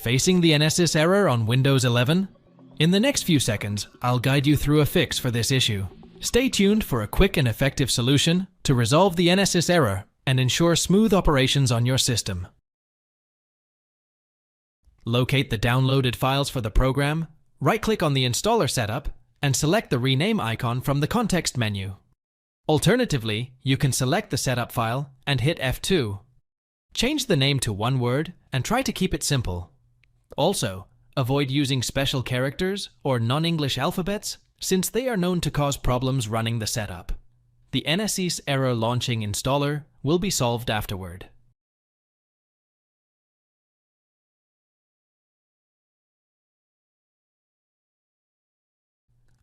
Facing the NSIS error on Windows 11? In the next few seconds, I'll guide you through a fix for this issue. Stay tuned for a quick and effective solution to resolve the NSIS error and ensure smooth operations on your system. Locate the downloaded files for the program, right-click on the installer setup, and select the rename icon from the context menu. Alternatively, you can select the setup file and hit F2. Change the name to one word and try to keep it simple. Also, avoid using special characters or non-English alphabets since they are known to cause problems running the setup. The NSIS error launching installer will be solved afterward.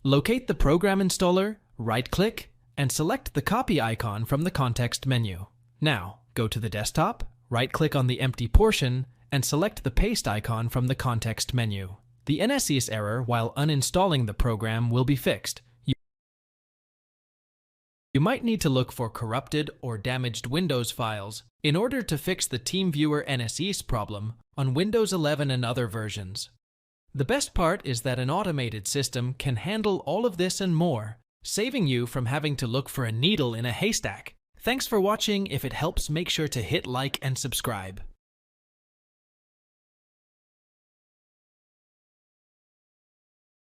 Locate the program installer, right-click, and select the copy icon from the context menu. Now, go to the desktop, right-click on the empty portion, and select the paste icon from the context menu. The NSIS error while uninstalling the program will be fixed. You might need to look for corrupted or damaged Windows files in order to fix the TeamViewer NSIS problem on Windows 11 and other versions. The best part is that an automated system can handle all of this and more, saving you from having to look for a needle in a haystack. Thanks for watching. If it helps, make sure to hit like and subscribe.